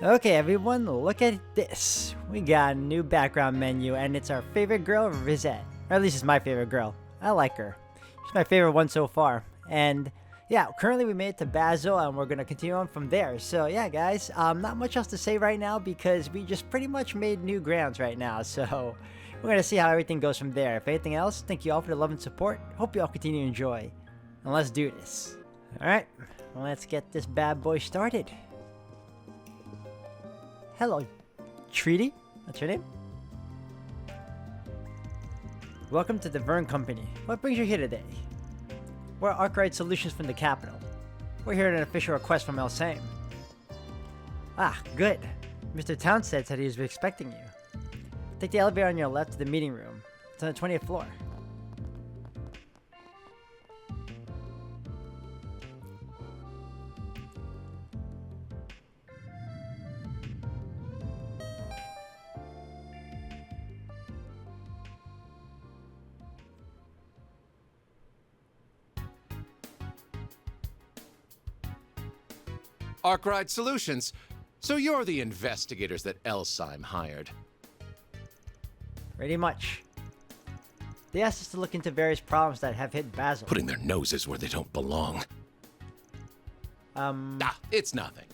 Okay, everyone, look at this. We got a new background menu, and it's our favorite girl, Rizette. Or at least it's my favorite girl. I like her. She's my favorite one so far. And yeah, currently we made it to Basil, and we're gonna continue on from there. So yeah, guys, not much else to say right now because we just pretty much made new grounds right now. So we're gonna see how everything goes from there. If anything else, thank you all for the love and support. Hope you all continue to enjoy. And let's do this. All right, let's get this bad boy started. Hello, Treaty? That's your name? Welcome to the Vern Company. What brings you here today? We're Arkwright Solutions from the capital. We're here at an official request from El Same. Ah, good. Mr. Townsend said he was expecting you. Take the elevator on your left to the meeting room. It's on the 20th floor. Arkwright Solutions. So you're the investigators that Elsheim hired. Pretty much. They asked us to look into various problems that have hit Basil. Putting their noses where they don't belong. It's nothing.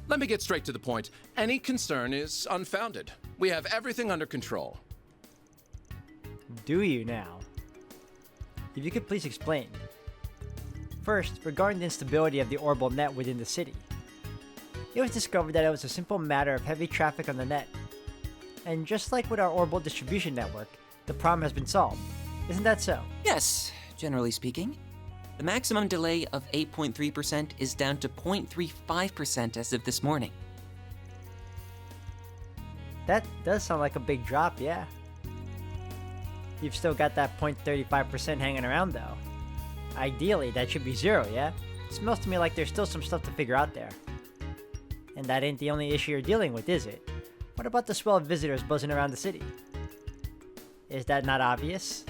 Let me get straight to the point. Any concern is unfounded. We have everything under control. Do you now? If you could please explain. First, regarding the instability of the orbital net within the city. It was discovered that it was a simple matter of heavy traffic on the net. And just like with our orbital distribution network, the problem has been solved. Isn't that so? Yes, generally speaking. The maximum delay of 8.3% is down to 0.35% as of this morning. That does sound like a big drop, yeah. You've still got that 0.35% hanging around though. Ideally, that should be zero, yeah? It smells to me like there's still some stuff to figure out there. And that ain't the only issue you're dealing with, is it? What about the swell of visitors buzzing around the city? Is that not obvious?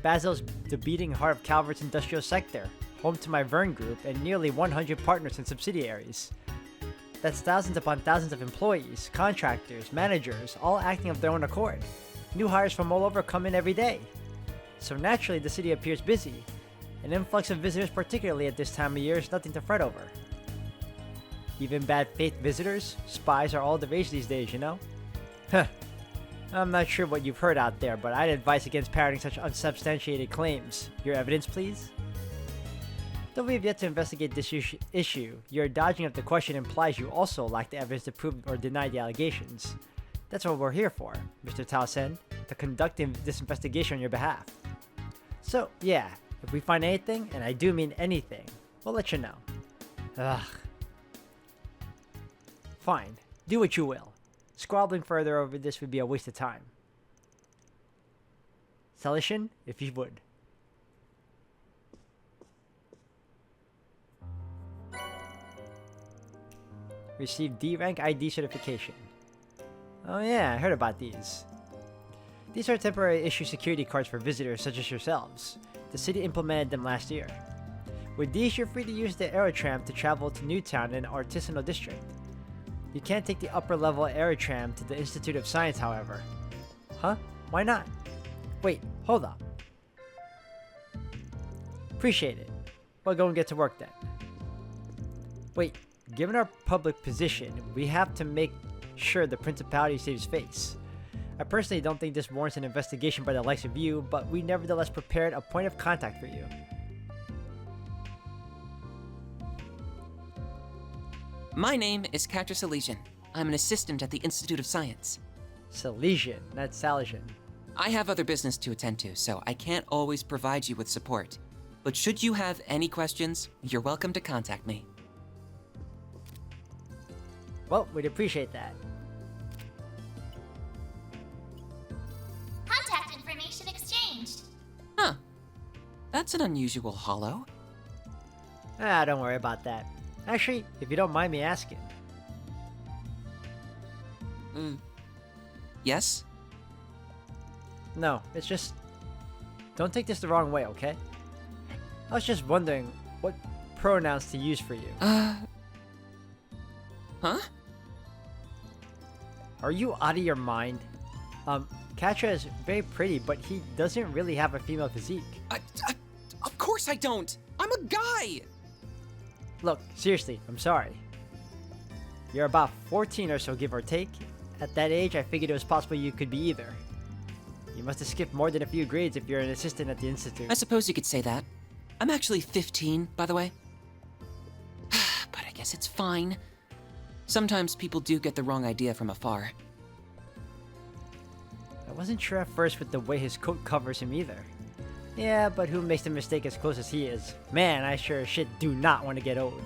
Basil's the beating heart of Calvert's industrial sector, home to my Vern group and nearly 100 partners and subsidiaries. That's thousands upon thousands of employees, contractors, managers, all acting of their own accord. New hires from all over come in every day. So naturally, the city appears busy. An influx of visitors, particularly at this time of year, is nothing to fret over. Even bad faith visitors, spies are all the rage these days, you know? Huh. I'm not sure what you've heard out there, but I'd advise against parroting such unsubstantiated claims. Your evidence, please? Though we have yet to investigate this issue, your dodging of the question implies you also lack the evidence to prove or deny the allegations. That's what we're here for, Mr. Townsend, to conduct this investigation on your behalf. So, yeah. If we find anything, and I do mean anything, we'll let you know. Ugh. Fine. Do what you will. Squabbling further over this would be a waste of time. Salision, if you would. Receive D-Rank ID certification. Oh yeah, I heard about these. These are temporary issue security cards for visitors such as yourselves. The city implemented them last year. With these, you're free to use the Aerotram to travel to Newtown and Artisanal District. You can't take the upper-level Aerotram to the Institute of Science, however. Huh? Why not? Wait, hold up. Appreciate it. Well, go and get to work then. Wait, given our public position, we have to make sure the Principality saves face. I personally don't think this warrants an investigation by the likes of you, but we nevertheless prepared a point of contact for you. My name is Quatre Salision. I'm an assistant at the Institute of Science. Salision, not Salision. I have other business to attend to, so I can't always provide you with support. But should you have any questions, you're welcome to contact me. Well, we'd appreciate that. Contact information exchanged. Huh. That's an unusual holo. Ah, don't worry about that. Actually, if you don't mind me asking. Yes? No, it's just... Don't take this the wrong way, okay? I was just wondering what pronouns to use for you. Huh? Are you out of your mind? Quatre is very pretty, but he doesn't really have a female physique. Of course I don't! I'm a guy! Look, seriously, I'm sorry. You're about 14 or so, give or take. At that age, I figured it was possible you could be either. You must have skipped more than a few grades if you're an assistant at the institute. I suppose you could say that. I'm actually 15, by the way. But I guess it's fine. Sometimes people do get the wrong idea from afar. I wasn't sure at first with the way his coat covers him either. Yeah, but who makes the mistake as close as he is? Man, I sure as shit do not want to get owed.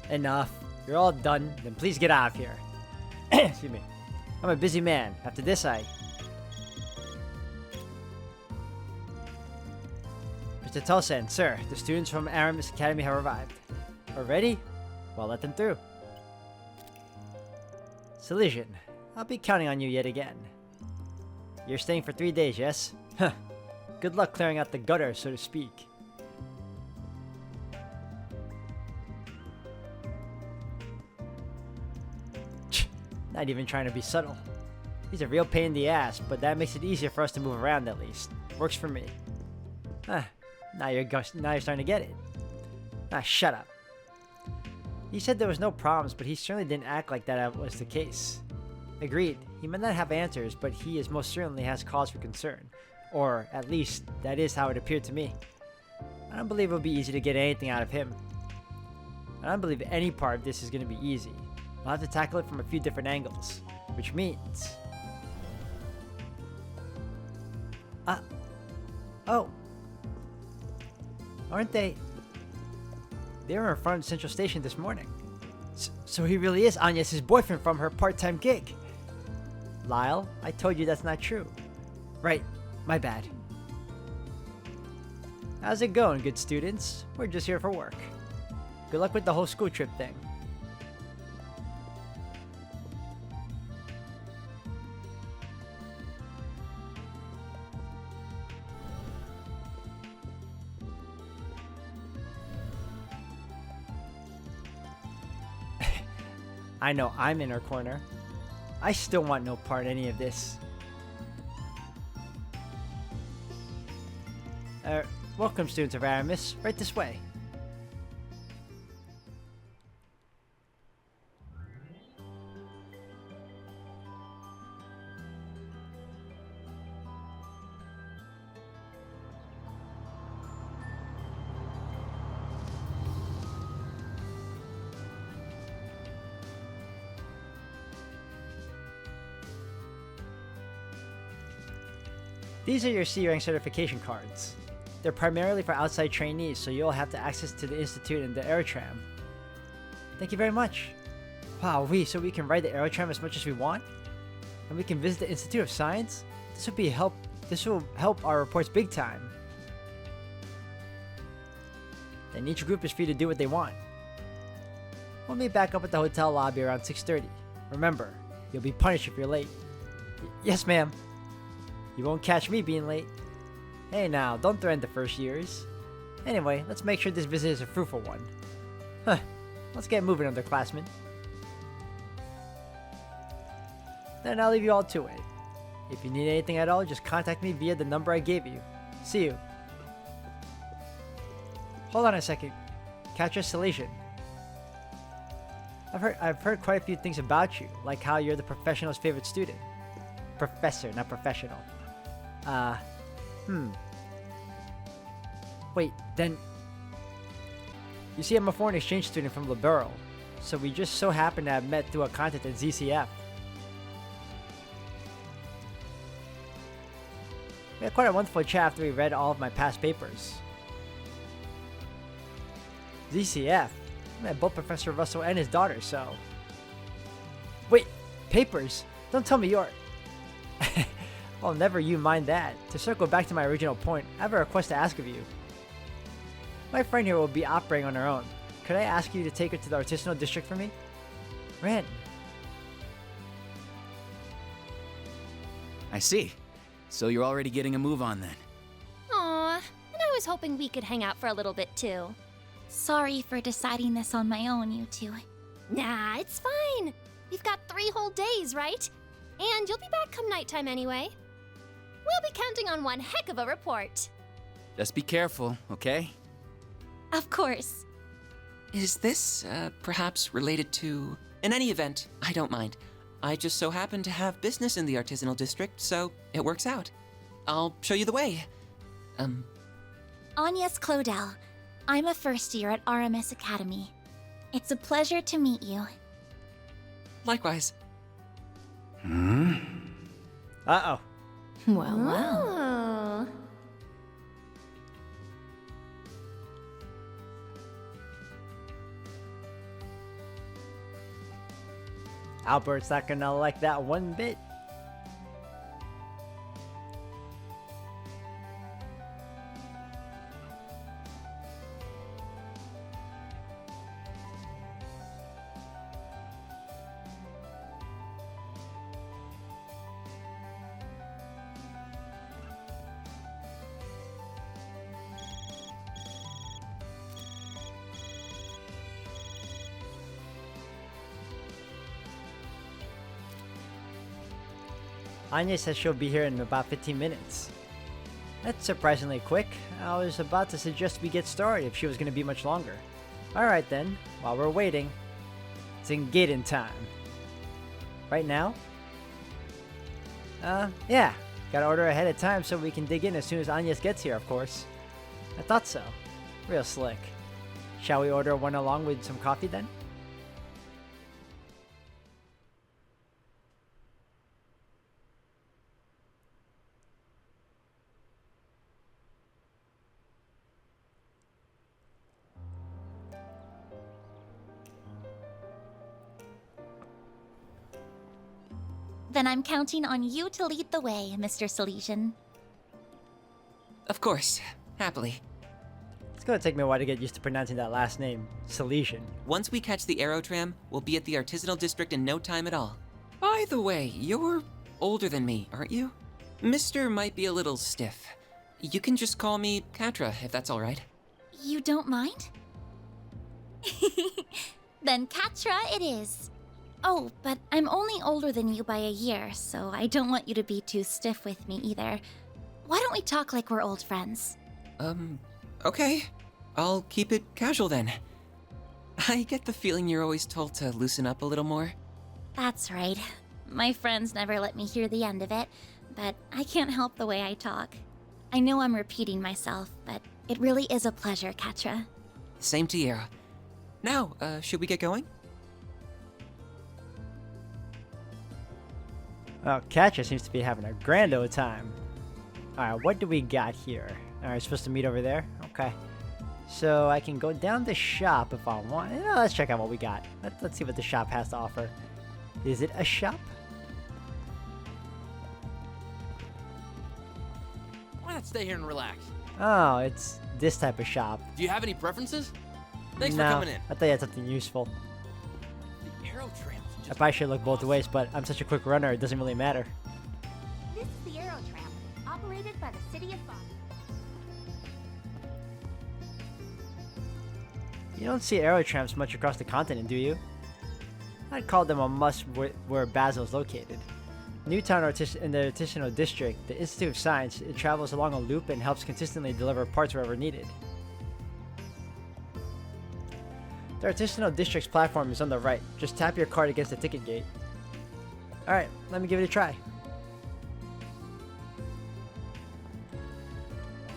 Enough. You're all done, then please get out of here. Excuse me. I'm a busy man. After this, Mr. Tulsen, sir, the students from Aramis Academy have arrived. Already? Well, let them through. Salision, I'll be counting on you yet again. You're staying for 3 days, yes? Huh. Good luck clearing out the gutter, so to speak. Not even trying to be subtle. He's a real pain in the ass, but that makes it easier for us to move around at least. Works for me. Now you're starting to get it. Shut up. He said there was no problems, but he certainly didn't act like that was the case. Agreed. He may not have answers, but he most certainly has cause for concern. Or, at least, that is how it appeared to me. I don't believe it'll be easy to get anything out of him. I don't believe any part of this is going to be easy. We'll have to tackle it from a few different angles. Which means... Oh. Aren't they... They were in front of Central Station this morning. So he really is Agnes' boyfriend from her part-time gig. Lyle, I told you that's not true. Right, my bad. How's it going, good students? We're just here for work. Good luck with the whole school trip thing. I know I'm in her corner. I still want no part in any of this. Welcome, students of Aramis. Right this way. These are your C-rank certification cards. They're primarily for outside trainees, so you'll have access to the Institute and the Aerotram. Thank you very much. Wow, so we can ride the Aerotram as much as we want? And we can visit the Institute of Science? This will help our reports big time. Then each group is free to do what they want. We'll meet back up at the hotel lobby around 6:30. Remember, you'll be punished if you're late. Yes, ma'am. You won't catch me being late. Hey now, don't threaten the first years. Anyway, let's make sure this visit is a fruitful one. Let's get moving, underclassmen. Then I'll leave you all to it. If you need anything at all, just contact me via the number I gave you. See you. Hold on a second. Quatre Salision. I've heard quite a few things about you, like how you're the professional's favorite student. Professor, not professional. Wait, then... You see, I'm a foreign exchange student from Liberal, so we just so happen to have met through a contest at ZCF. We had quite a wonderful chat after we read all of my past papers. ZCF? I met both Professor Russell and his daughter, so... Wait, papers? Don't tell me you're... Oh, never you mind that. To circle back to my original point, I have a request to ask of you. My friend here will be operating on her own. Could I ask you to take her to the artisanal district for me? Ren. I see. So you're already getting a move on then. Aw, and I was hoping we could hang out for a little bit too. Sorry for deciding this on my own, you two. Nah, it's fine. We've got 3 whole days, right? And you'll be back come nighttime anyway. We'll be counting on one heck of a report. Just be careful, okay? Of course. Is this, perhaps related to... In any event, I don't mind. I just so happen to have business in the artisanal district, so it works out. I'll show you the way. Agnes Claudel. I'm a first year at RMS Academy. It's a pleasure to meet you. Likewise. Uh-oh. Oh. Albert's not gonna like that one bit. Anya says she'll be here in about 15 minutes. That's surprisingly quick. I was about to suggest we get started if she was going to be much longer. Alright then, while we're waiting, it's in time. Right now? Yeah. Gotta order ahead of time so we can dig in as soon as Agnes gets here, of course. I thought so. Real slick. Shall we order one along with some coffee then? Then I'm counting on you to lead the way, Mr. Salision. Of course. Happily. It's gonna take me a while to get used to pronouncing that last name, Salision. Once we catch the Aero tram, we'll be at the artisanal district in no time at all. By the way, you're older than me, aren't you? Mister might be a little stiff. You can just call me Quatre, if that's alright. You don't mind? Then Quatre it is. Oh, but I'm only older than you by a year, so I don't want you to be too stiff with me either. Why don't we talk like we're old friends? Okay. I'll keep it casual then. I get the feeling you're always told to loosen up a little more. That's right. My friends never let me hear the end of it, but I can't help the way I talk. I know I'm repeating myself, but it really is a pleasure, Quatre. Same to you. Now, should we get going? Oh, Quatre seems to be having a grand old time. Alright, what do we got here? Alright, supposed to meet over there? Okay. So I can go down the shop if I want. Let's check out what we got. Let's see what the shop has to offer. Is it a shop? Why not stay here and relax? Oh, it's this type of shop. Do you have any preferences? Thanks No, for coming in. I thought you had something useful. The Aero tram's I just probably should look both ways, but I'm such a quick runner, it doesn't really matter. This is the Aero tram, operated by the city of Fox. You don't see aerotrams much across the continent, do you? I'd call them a must where Basel is located. Newtown in the artisanal district, the Institute of Science, it travels along a loop and helps consistently deliver parts wherever needed. The artisanal district's platform is on the right. Just tap your card against the ticket gate. Alright, let me give it a try.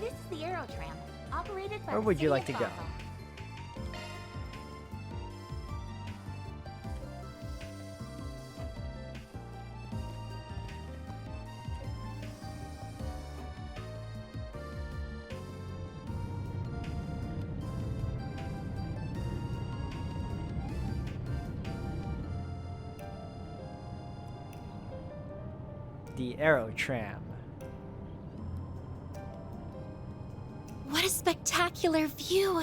This is the Aero tram, operated by Where the would you city like of to go? Basel. The Aero Tram. What a spectacular view!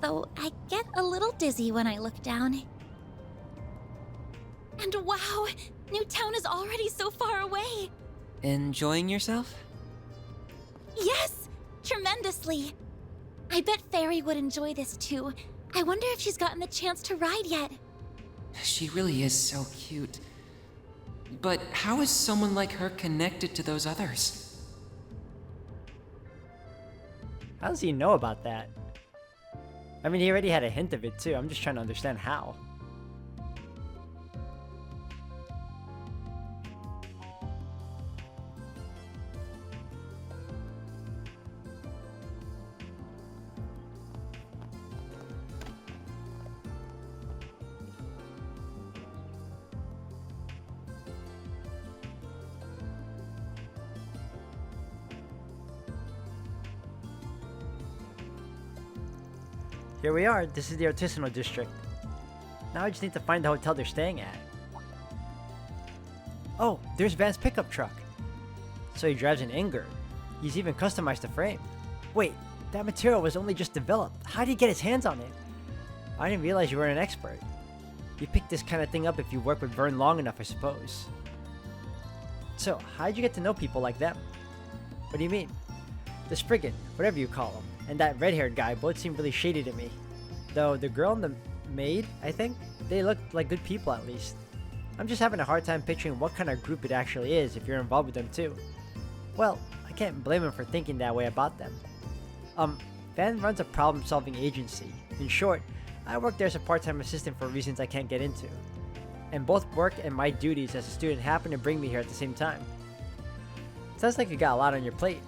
Though I get a little dizzy when I look down. And wow! Newtown is already so far away! Enjoying yourself? Yes! Tremendously! I bet Fairy would enjoy this too. I wonder if she's gotten the chance to ride yet. She really is so cute. But how is someone like her connected to those others? How does he know about that? I mean, he already had a hint of it too. I'm just trying to understand how. Here we are. This is the artisanal district. Now I just need to find the hotel they're staying at. Oh, there's Van's pickup truck. So he drives an Inger. He's even customized the frame. Wait, that material was only just developed. How did he get his hands on it? I didn't realize you were an expert. You pick this kind of thing up if you work with Vern long enough, I suppose. So, how'd you get to know people like them? What do you mean? The Spriggan, whatever you call them, and that red-haired guy both seem really shady to me. Though the girl and the maid, I think, they look like good people at least. I'm just having a hard time picturing what kind of group it actually is if you're involved with them too. Well, I can't blame him for thinking that way about them. Van runs a problem-solving agency. In short, I work there as a part-time assistant for reasons I can't get into. And both work and my duties as a student happen to bring me here at the same time. Sounds like you got a lot on your plate.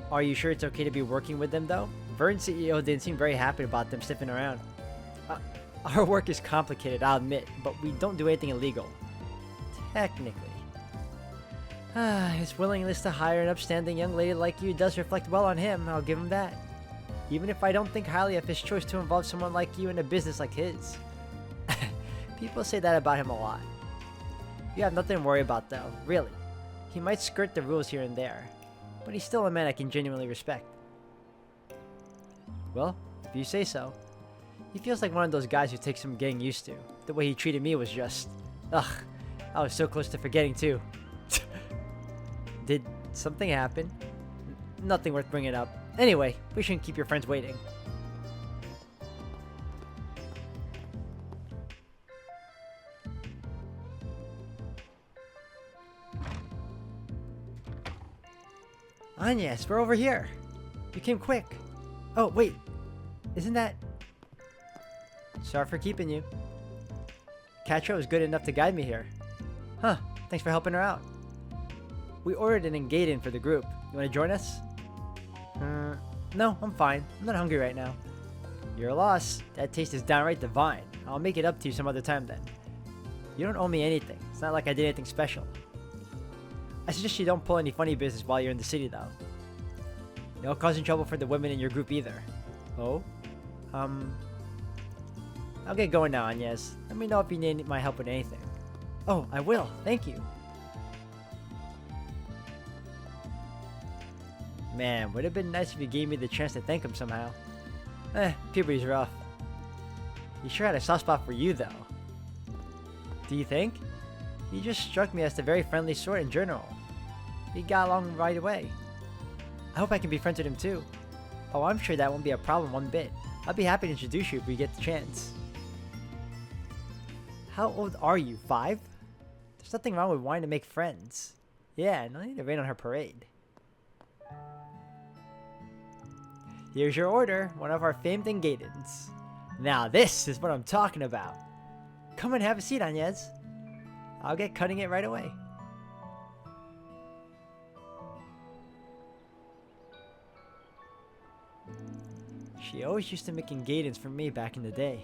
Are you sure it's okay to be working with them though? Vern's CEO didn't seem very happy about them sniffing around. Our work is complicated, I'll admit, but we don't do anything illegal. Technically. His willingness to hire an upstanding young lady like you does reflect well on him, I'll give him that. Even if I don't think highly of his choice to involve someone like you in a business like his. People say that about him a lot. You have nothing to worry about though, really. He might skirt the rules here and there, but he's still a man I can genuinely respect. Well, if you say so. He feels like one of those guys who takes some getting used to. The way he treated me was just... Ugh, I was so close to forgetting too. Did something happen? Nothing worth bringing up. Anyway, we shouldn't keep your friends waiting. Agnes, we're over here. You came quick. Oh, wait. Isn't that... Sorry for keeping you. Quatre was good enough to guide me here. Huh, thanks for helping her out. We ordered an Engaden for the group. You want to join us? No, I'm fine. I'm not hungry right now. Your loss. That taste is downright divine. I'll make it up to you some other time then. You don't owe me anything. It's not like I did anything special. I suggest you don't pull any funny business while you're in the city though. No causing trouble for the women in your group either. Oh? I'll get going now, Agnes. Let me know if you need my help with anything. Oh, I will. Thank you. Man, would have been nice if you gave me the chance to thank him somehow. Puberty's rough. He sure had a soft spot for you, though. Do you think? He just struck me as the very friendly sort in general. We got along right away. I hope I can be friends with him too. Oh, I'm sure that won't be a problem one bit. I'll be happy to introduce you if we get the chance. How old are you, 5? There's nothing wrong with wanting to make friends. Yeah, no need to rain on her parade. Here's your order, one of our famed Engadens. Now this is what I'm talking about. Come and have a seat, Agnes. I'll get cutting it right away. She always used to make Engadens for me back in the day.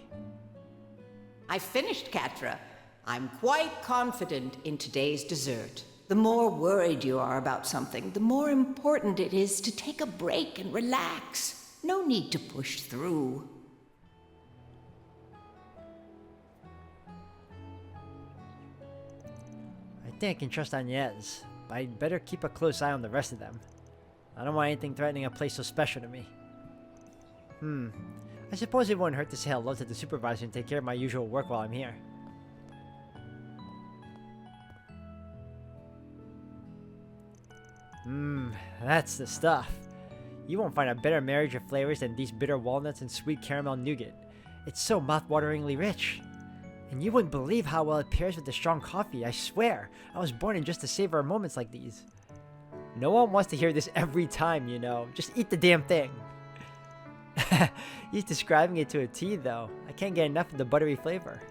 I finished, Quatre. I'm quite confident in today's dessert. The more worried you are about something, the more important it is to take a break and relax. No need to push through. I think I can trust Agnes, but I'd better keep a close eye on the rest of them. I don't want anything threatening a place so special to me. I suppose it wouldn't hurt to say hello to the supervisor and take care of my usual work while I'm here. That's the stuff. You won't find a better marriage of flavors than these bitter walnuts and sweet caramel nougat. It's so mouth-wateringly rich. And you wouldn't believe how well it pairs with the strong coffee, I swear. I was born in just to savor moments like these. No one wants to hear this every time, you know. Just eat the damn thing. He's describing it to a T, though. I can't get enough of the buttery flavor.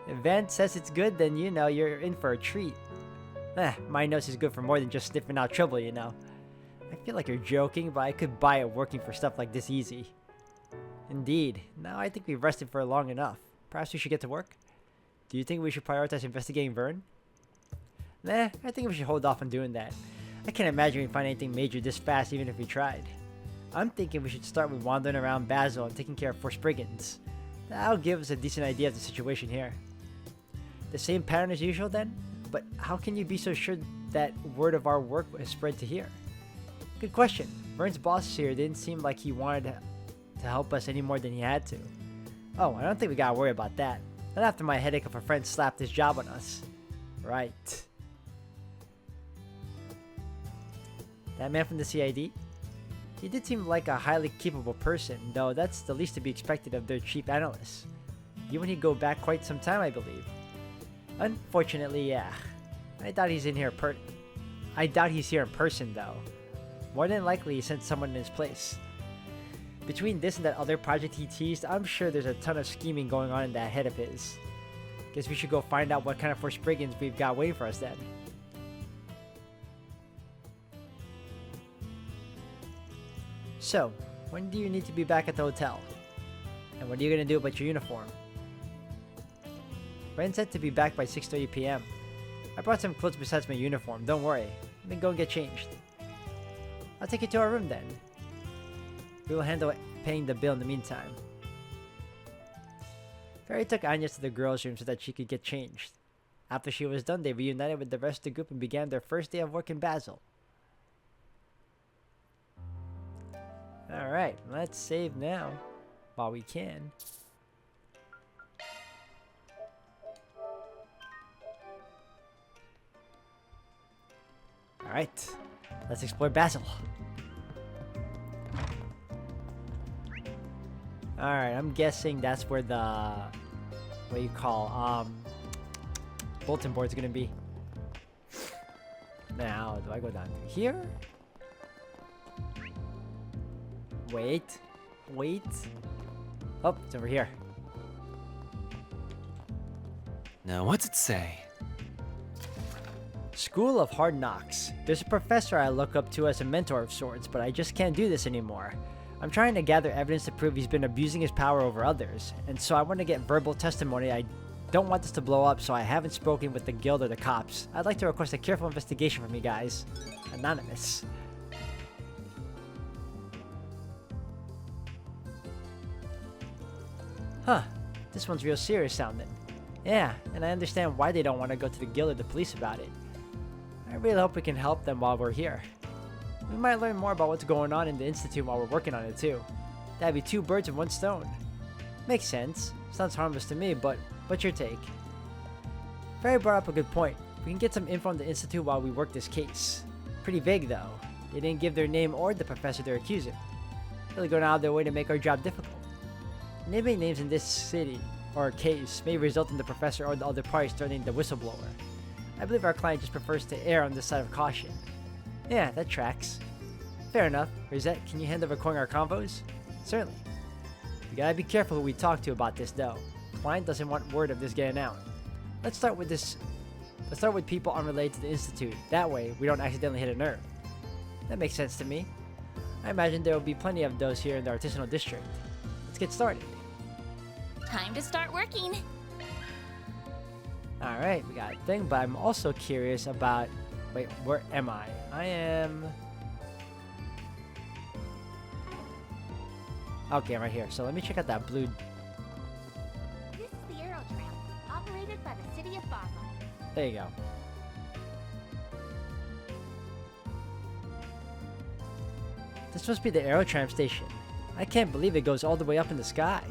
If Van says it's good, then you know you're in for a treat. My nose is good for more than just sniffing out trouble, you know. I feel like you're joking, but I could buy it working for stuff like this easy. Indeed. Now I think we've rested for long enough. Perhaps we should get to work? Do you think we should prioritize investigating Vern? Nah, I think we should hold off on doing that. I can't imagine we find anything major this fast even if we tried. I'm thinking we should start with wandering around Basil and taking care of Forspriggans. That'll give us a decent idea of the situation here. The same pattern as usual then? But how can you be so sure that word of our work has spread to here? Good question. Vern's boss here didn't seem like he wanted to help us any more than he had to. Oh, I don't think we gotta worry about that. Not after my headache of a friend slapped his job on us. Right. That man from the CID? He did seem like a highly capable person, though that's the least to be expected of their chief analyst. You and he go back quite some time, I believe. Unfortunately, yeah. I doubt he's here in person, though. More than likely, he sent someone in his place. Between this and that other project he teased, I'm sure there's a ton of scheming going on in that head of his. Guess we should go find out what kind of Forspriggans we've got waiting for us then. So, when do you need to be back at the hotel? And what are you gonna do about your uniform? Ren said to be back by 6:30 p.m. I brought some clothes besides my uniform, don't worry. Let me go and get changed. I'll take you to our room then. We will handle paying the bill in the meantime. Fairy took Agnes to the girls' room so that she could get changed. After she was done, they reunited with the rest of the group and began their first day of work in Basil. Alright, let's save now, while we can. Alright, let's explore Basil. Alright, I'm guessing that's where the, what do you call, bulletin board's gonna be. Now, do I go down here? Wait. Oh, it's over here. Now, what's it say? School of Hard Knocks. There's a professor I look up to as a mentor of sorts, but I just can't do this anymore. I'm trying to gather evidence to prove he's been abusing his power over others, and so I want to get verbal testimony. I don't want this to blow up, so I haven't spoken with the guild or the cops. I'd like to request a careful investigation from you guys. Anonymous. Huh, this one's real serious sounding. Yeah, and I understand why they don't want to go to the guild or the police about it. I really hope we can help them while we're here. We might learn more about what's going on in the Institute while we're working on it too. That'd be 2 birds with 1 stone. Makes sense. Sounds harmless to me, but what's your take? Fairy brought up a good point. We can get some info on the Institute while we work this case. Pretty vague though. They didn't give their name or the professor they're accusing. Really going out of their way to make our job difficult. Naming names in this city or case may result in the professor or the other parties threatening the whistleblower. I believe our client just prefers to err on the side of caution. Yeah, that tracks. Fair enough. Rosette, can you handle recording our convos? Certainly. We gotta be careful who we talk to about this though. Client doesn't want word of this getting out. Let's start with people unrelated to the Institute. That way, we don't accidentally hit a nerve. That makes sense to me. I imagine there will be plenty of those here in the artisanal district. Let's get started. Time to start working. Alright, we got a thing, but I'm also curious about... Wait, where am I? I am... Okay, I'm right here. So let me check out that blue... This is the Aerotram, operated by the city of Basel. There you go. This must be the Aerotram station. I can't believe it goes all the way up in the sky.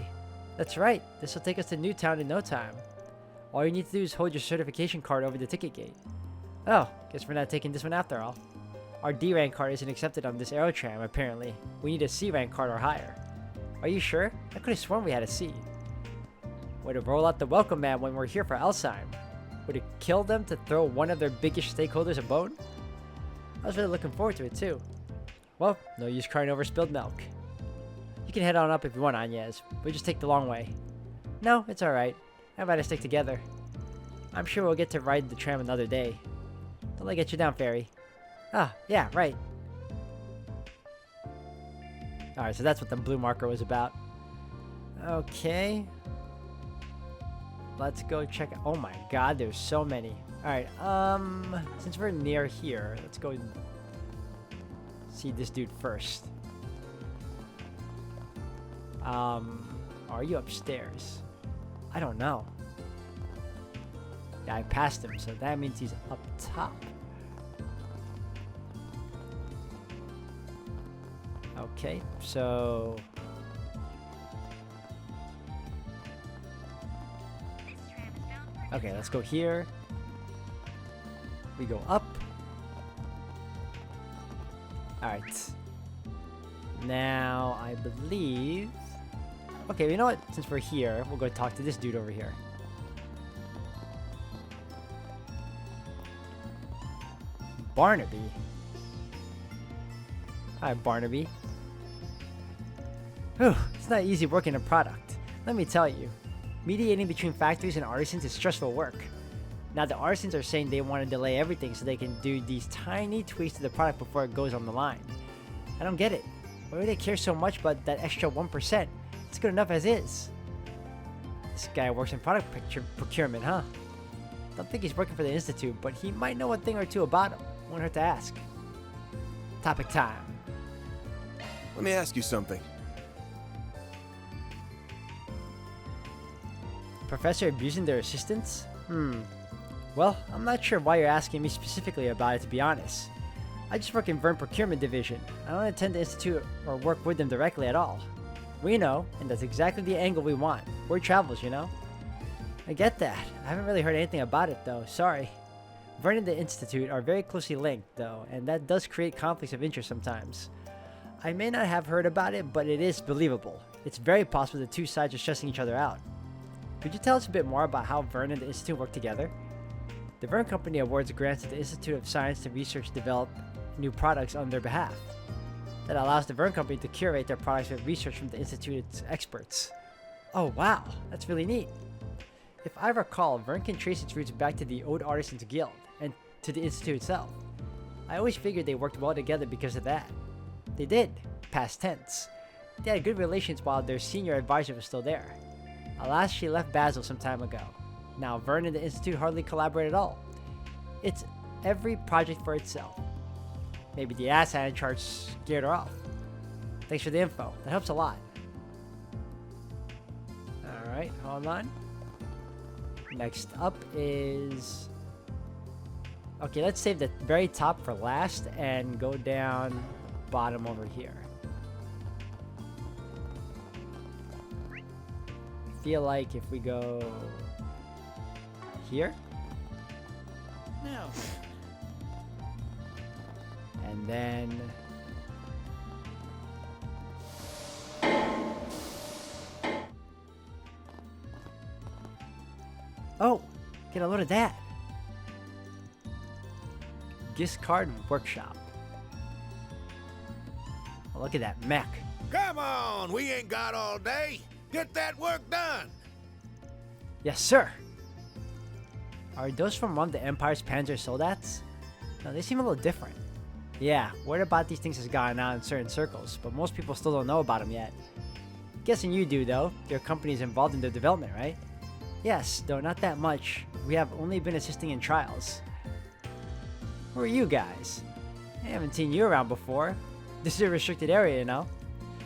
That's right, this will take us to Newtown in no time. All you need to do is hold your certification card over the ticket gate. Oh, guess we're not taking this one after all. Our D rank card isn't accepted on this aerotram, apparently. We need a C rank card or higher. Are you sure? I could have sworn we had a C. Way to roll out the welcome mat when we're here for Alzheimer. Would it kill them to throw one of their biggest stakeholders a bone? I was really looking forward to it too. Well, no use crying over spilled milk. You can head on up if you want, Agnes. We'll just take the long way. No, it's alright. How about I stick together? I'm sure we'll get to ride the tram another day. Don't let get you down, Fairy. Ah, yeah, right. Alright, so that's what the blue marker was about. Okay. Let's go check. Oh my god, there's so many. Alright, since we're near here, let's go see this dude first. Are you upstairs? I don't know. Yeah, I passed him, so that means he's up top. Okay, so... Okay, let's go here. We go up. Alright. Now, I believe... Okay, you know what? Since we're here, we'll go talk to this dude over here. Barnaby. Hi, Barnaby. Whew, it's not easy working a product. Let me tell you. Mediating between factories and artisans is stressful work. Now the artisans are saying they want to delay everything so they can do these tiny tweaks to the product before it goes on the line. I don't get it. Why do they care so much about that extra 1%? It's good enough as is. This guy works in product procurement, huh? Don't think he's working for the Institute, but he might know a thing or two about him. Won't hurt to ask. Topic time. Let me ask you something. Professor abusing their assistants? Well, I'm not sure why you're asking me specifically about it, to be honest. I just work in Vern Procurement Division. I don't attend the Institute or work with them directly at all. We know, and that's exactly the angle we want. Word travels, you know? I get that. I haven't really heard anything about it, though. Sorry. Vern and the Institute are very closely linked, though, and that does create conflicts of interest sometimes. I may not have heard about it, but it is believable. It's very possible the two sides are stressing each other out. Could you tell us a bit more about how Vern and the Institute work together? The Vern Company awards grants to the Institute of Science to research and develop new products on their behalf. That allows the Vern Company to curate their products with research from the Institute's experts. Oh wow, that's really neat. If I recall, Vern can trace its roots back to the Old Artisans Guild and to the Institute itself. I always figured they worked well together because of that. They did, past tense. They had good relations while their senior advisor was still there. Alas, she left Basil some time ago. Now, Vern and the Institute hardly collaborate at all. It's every project for itself. Maybe the asshat in charge scared her off. Thanks for the info. That helps a lot. Alright, hold on. Next up is... Okay, let's save the very top for last and go down bottom over here. I feel like if we go here. No. And then... Oh! Get a load of that! Discard Workshop. Oh, look at that mech. Come on, we ain't got all day. Get that work done. Yes, sir! Are those from one of the Empire's Panzer Soldats? No, they seem a little different. Yeah, word about these things has gotten out in certain circles, but most people still don't know about them yet. Guessing you do, though. Your company's involved in their development, right? Yes, though not that much. We have only been assisting in trials. Who are you guys? I haven't seen you around before. This is a restricted area, you know?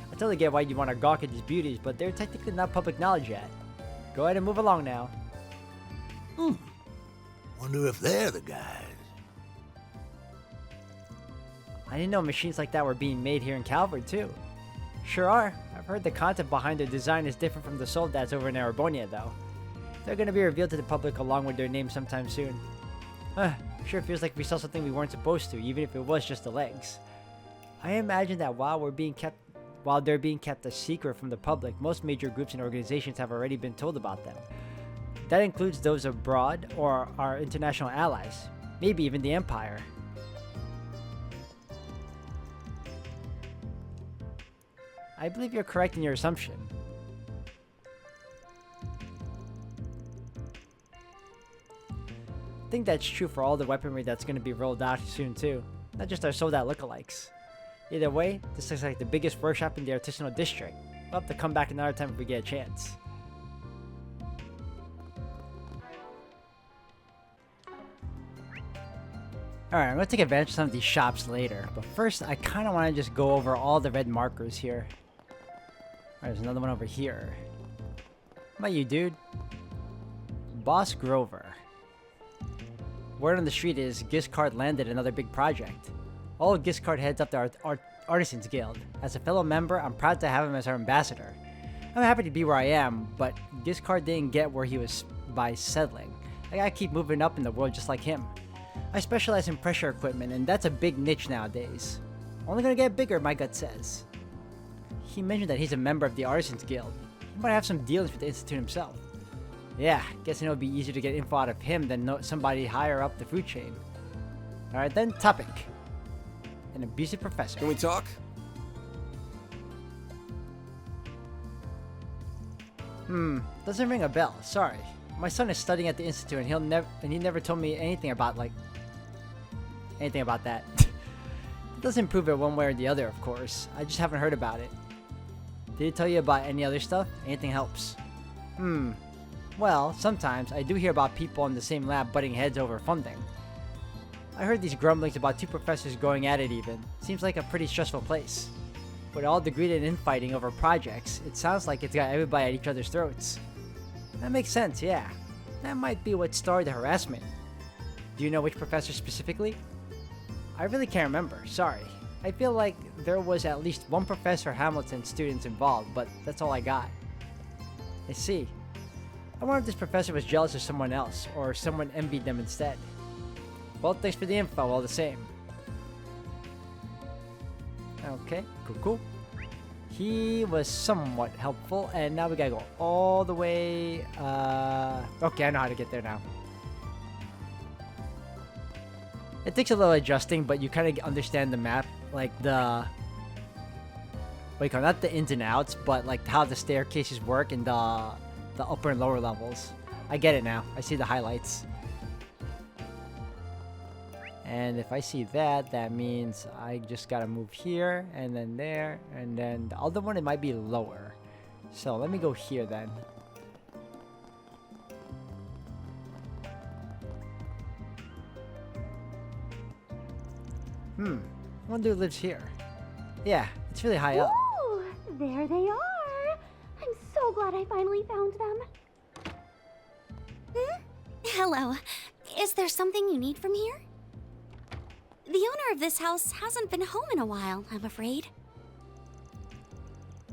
I totally get why you want to gawk at these beauties, but they're technically not public knowledge yet. Go ahead and move along now. Wonder if they're the guys. I didn't know machines like that were being made here in Calvard, too. Sure are. I've heard the content behind their design is different from the Soldats over in Arabonia, though. They're going to be revealed to the public along with their names sometime soon. Sure feels like we saw something we weren't supposed to, even if it was just the legs. I imagine that while they're being kept a secret from the public, most major groups and organizations have already been told about them. That includes those abroad or our international allies, maybe even the Empire. I believe you're correct in your assumption. I think that's true for all the weaponry that's going to be rolled out soon too, not just our sold-out lookalikes. Either way, this looks like the biggest workshop in the artisanal district. We'll have to come back another time if we get a chance. Alright, I'm going to take advantage of some of these shops later, but first I kind of want to just go over all the red markers here. There's another one over here. How about you, dude? Boss Grover. Word on the street is Giscard landed another big project. All Giscard heads up the Artisans Guild. As a fellow member, I'm proud to have him as our ambassador. I'm happy to be where I am, but Giscard didn't get where he was by settling. I gotta keep moving up in the world just like him. I specialize in pressure equipment, and that's a big niche nowadays. Only gonna get bigger, my gut says. He mentioned that he's a member of the Artisans Guild. He might have some dealings with the Institute himself. Yeah, guessing it would be easier to get info out of him than somebody higher up the food chain. Alright then, topic. An abusive professor. Can we talk? Doesn't ring a bell. Sorry. My son is studying at the Institute and he never told me anything about anything about that. It doesn't prove it one way or the other, of course. I just haven't heard about it. Did he tell you about any other stuff? Anything helps. Well, sometimes I do hear about people in the same lab butting heads over funding. I heard these grumblings about two professors going at it even. Seems like a pretty stressful place. With all the greed and infighting over projects, it sounds like it's got everybody at each other's throats. That makes sense, yeah. That might be what started the harassment. Do you know which professor specifically? I really can't remember, sorry. I feel like there was at least one Professor Hamilton students involved, but that's all I got. I see. I wonder if this professor was jealous of someone else, or someone envied them instead. Well, thanks for the info all the same. Okay, cool. He was somewhat helpful, and now we gotta go all the way, okay, I know how to get there now. It takes a little adjusting, but you kind of understand the map, like the... What do you call it? Not the ins and outs, but like how the staircases work in the upper and lower levels. I get it now. I see the highlights. And if I see that, that means I just gotta move here, and then there, and then the other one, it might be lower. So let me go here then. I wonder who lives here. Yeah, it's really high up. Ooh, there they are. I'm so glad I finally found them. Hello. Is there something you need from here? The owner of this house hasn't been home in a while, I'm afraid.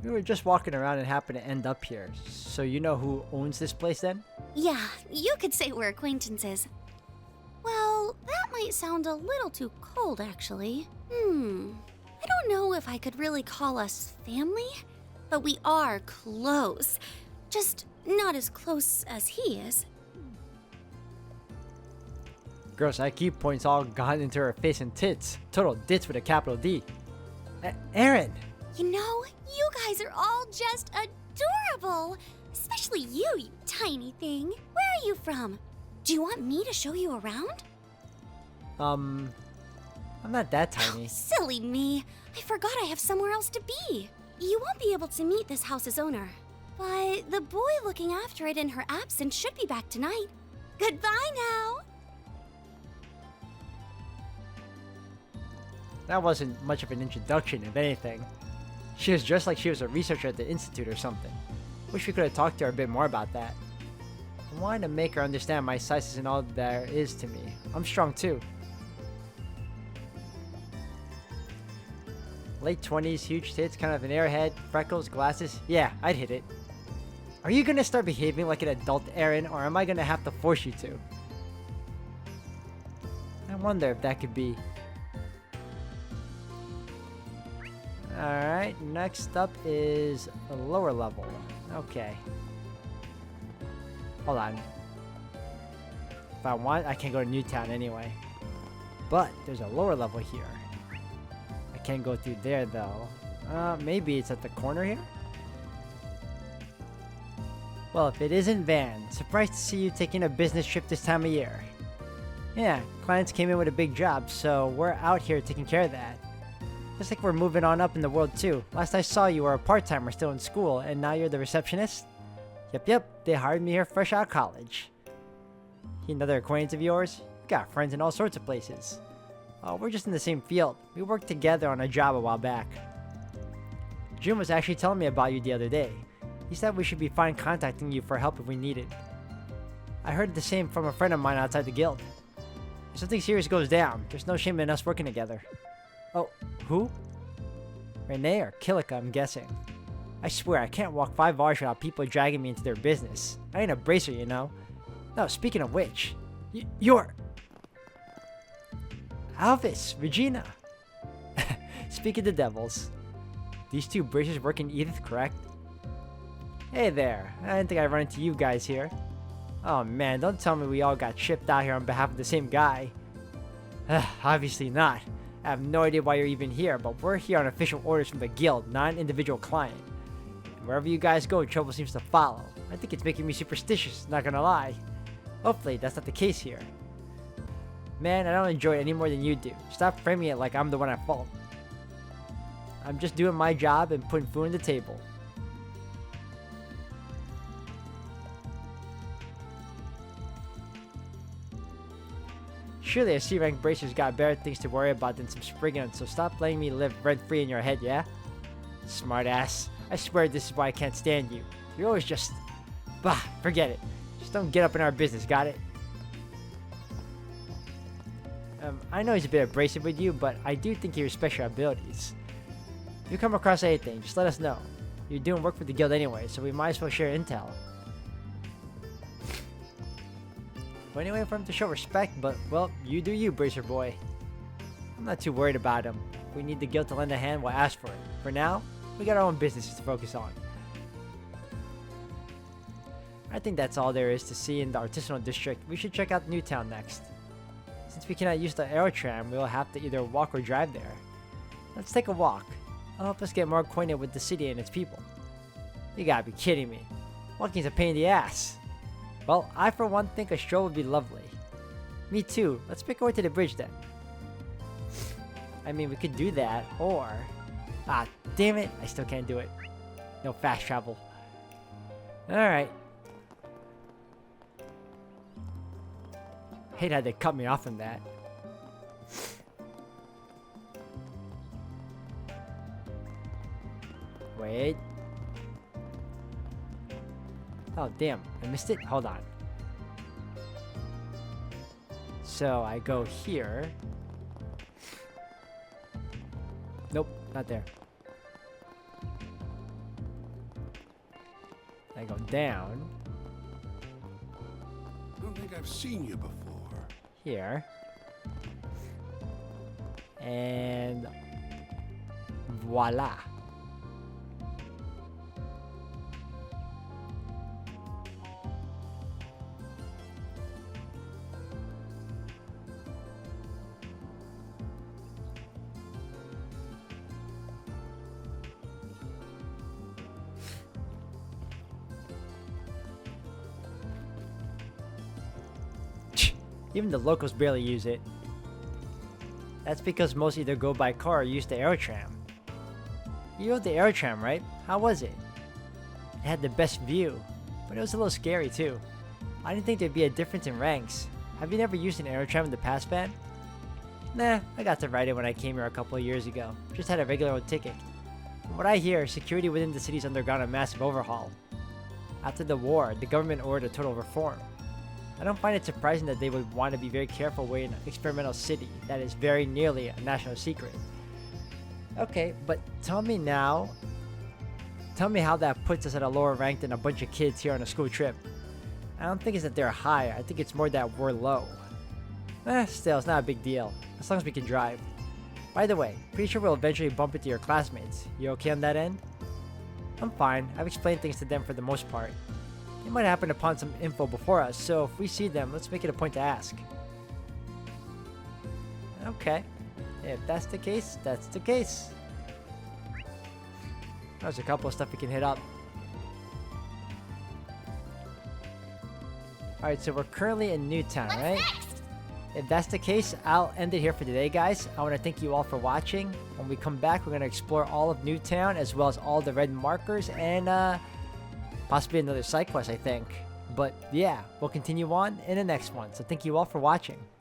We were just walking around and happened to end up here. So you know who owns this place then? Yeah, you could say we're acquaintances. Well, that might sound a little too cold, actually. I don't know if I could really call us family, but we are close. Just not as close as he is. Girl's IQ points all gone into her face and tits. Total ditz with a capital D. Aaron! You know, you guys are all just adorable. Especially you tiny thing. Where are you from? Do you want me to show you around? I'm not that tiny. Silly me. I forgot I have somewhere else to be. You won't be able to meet this house's owner. But the boy looking after it in her absence should be back tonight. Goodbye now. That wasn't much of an introduction, if anything. She was dressed like she was a researcher at the Institute or something. Wish we could have talked to her a bit more about that. I wanted to make her understand my size isn't all there is to me. I'm strong too. Late 20s, huge tits, kind of an airhead, freckles, glasses. Yeah, I'd hit it. Are you gonna start behaving like an adult, Aaron, or am I gonna have to force you to? I wonder if that could be. Alright, next up is a lower level. Okay. Hold on. If I want, I can't go to Newtown anyway. But there's a lower level here. I can't go through there though. Maybe it's at the corner here? Well, if it isn't Van, surprised to see you taking a business trip this time of year. Yeah, clients came in with a big job, so we're out here taking care of that. Looks like we're moving on up in the world too. Last I saw you were a part-timer still in school, and now you're the receptionist? Yep, they hired me here fresh out of college. He another acquaintance of yours? You got friends in all sorts of places. Oh, we're just in the same field. We worked together on a job a while back. June was actually telling me about you the other day. He said we should be fine contacting you for help if we need it. I heard the same from a friend of mine outside the guild. If something serious goes down, there's no shame in us working together. Oh, who? Renee or Kilika, I'm guessing. I swear, I can't walk 5 bars without people dragging me into their business. I ain't a bracer, you know. No, speaking of which, you're... Alvis, Regina. Speak of the devils. These 2 bracers work in Edith, correct? Hey there, I didn't think I'd run into you guys here. Oh man, don't tell me we all got shipped out here on behalf of the same guy. Obviously not. I have no idea why you're even here, but we're here on official orders from the guild, not an individual client. And wherever you guys go, trouble seems to follow. I think it's making me superstitious, not gonna lie. Hopefully, that's not the case here. Man, I don't enjoy it any more than you do. Stop framing it like I'm the one at fault. I'm just doing my job and putting food on the table. Surely a C-rank bracer's got better things to worry about than some Spriggans, so stop letting me live rent-free in your head, yeah? Smartass. I swear this is why I can't stand you. You're always just... Bah, forget it. Just don't get up in our business, got it? I know he's a bit abrasive with you, but I do think he respects your abilities. If you come across anything, just let us know. You're doing work for the guild anyway, so we might as well share intel. Plenty way for him to show respect, but, well, you do you, Bracer Boy. I'm not too worried about him. If we need the guild to lend a hand, we'll ask for it. For now, we got our own businesses to focus on. I think that's all there is to see in the artisanal district. We should check out Newtown next. Since we cannot use the aerotram, we'll have to either walk or drive there. Let's take a walk. It'll help us get more acquainted with the city and its people. You gotta be kidding me. Walking's a pain in the ass. Well, I for one think a stroll would be lovely. Me too. Let's pick our way to the bridge then. I mean, we could do that, or... Ah, damn it! I still can't do it. No fast travel. Alright. Hate how they cut me off from that. Wait. Oh, damn. I missed it? Hold on. So, I go here. Nope, not there. I go down. Don't think I've seen you before. Here. And... voila. Even the locals barely use it. That's because most either go by car or use the aerotram. You rode the aerotram, right? How was it? It had the best view, but it was a little scary too. I didn't think there'd be a difference in ranks. Have you never used an aerotram in the past, Van? Nah, I got to ride it when I came here a couple of years ago. Just had a regular old ticket. From what I hear, security within the city's undergone a massive overhaul. After the war, the government ordered a total reform. I don't find it surprising that they would want to be very careful wearing an experimental city that is very nearly a national secret. Okay, but tell me now. Tell me how that puts us at a lower rank than a bunch of kids here on a school trip. I don't think it's that they're high, I think it's more that we're low. Still, it's not a big deal, as long as we can drive. By the way, pretty sure we'll eventually bump into your classmates. You okay on that end? I'm fine. I've explained things to them for the most part. They might happen upon some info before us, so if we see them, let's make it a point to ask. Okay. If that's the case, that's the case. There's a couple of stuff we can hit up. Alright, so we're currently in Newtown, right? If that's the case, I'll end it here for today, guys. I want to thank you all for watching. When we come back, we're going to explore all of Newtown, as well as all the red markers, and possibly another side quest, I think. But yeah, we'll continue on in the next one. So thank you all for watching.